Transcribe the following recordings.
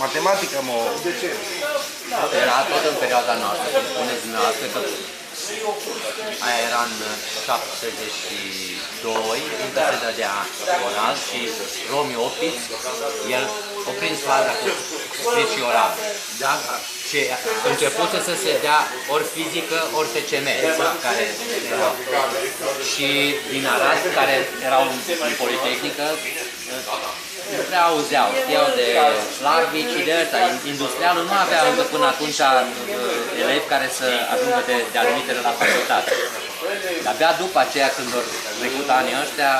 matematica mă... Era tot în perioada noastră, când spuneți dumneavoastră că aia era în 72, încă se dădea oral și Romi Opitz, el a prins faza cu scris și oral. Da? Și începuse să se dea ori fizică, ori TCM, care erau. Și din Arad, care erau în Politehnică, nu prea auzeau, știau de Slarvici și de ăsta. Industrialul nu avea încă până atunci elevi care să ajungă de admitere la facultate. De-abia după aceea, când au trecut anii ăștia,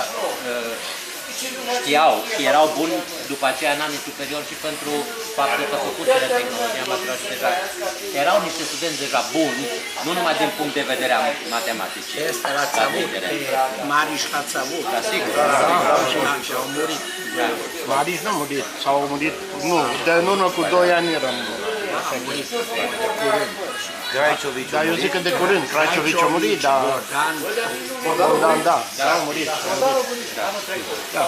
știau și erau buni după aceea în anii superiori și pentru faptul că făcuseră tehnologia materială și deja erau niște studenți deja buni, nu numai din punct de vedere a matematicii. Este l-ați avut, Mariș l-ați avut. Da, sigur. Și au murit. Mariș nu a murit, sau a murit, nu, de în urmă cu 2 ani eram. A murit de curând. Craicovici. Dar eu zic că de curând, Craicovici a murit, dar... Bogdan, da, a murit. Da.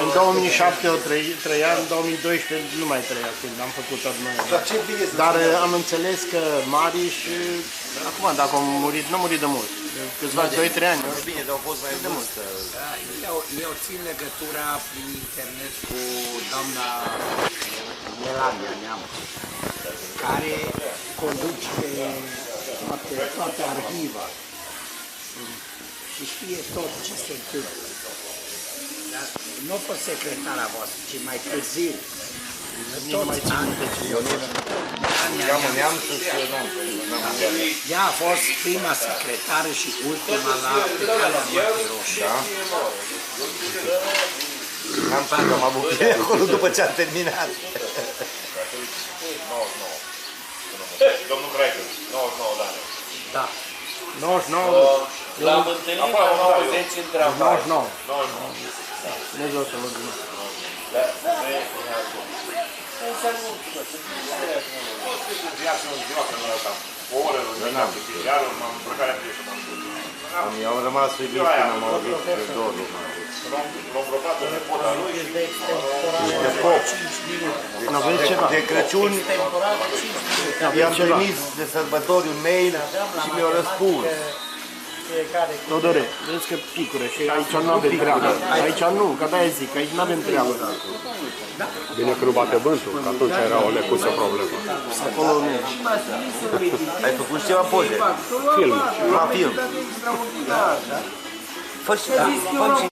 În 2007 o trăia, în 2012 nu mai trăia, când am făcut tot noi. Dar am înțeles că Mariș, acum dacă a murit, nu a murit de mult. Câțiva 2-3 ani. Bine, dar au fost mai mult. Eu țin legătura prin internet cu doamna Melania Neam, care conduce toată arhiva și știe tot ce se întâmplă. Dar nu a fost secretara voastră, ci mai târziu. Ea a fost prima secretară și ultima la Mărtii Roșii. Am spus că m-am bucurat acolo după ce am terminat. Domnul Craicovici, 99 de ani. Da. 99. L-am întâlnit la 90 între 99. 99. Dumnezeu să mulțumesc. O oră, iar m-am îmbrăcat și m-am dus. Eu am rămas uimit când am auzit de două lucruri. L-am îmbrăcat în nepota lui și De pop. De Crăciun i-am trimis de sărbători un mail și mi-au răspuns. Todore, vezi că picură și aici nu avem treabă. Aici nu, că de-aia zic, aici nu avem treabă. Bine că nu bate vântul, că atunci era o lecuță problemă. Acolo nu. Ai făcut și ceva poze? Film. La film. Fă și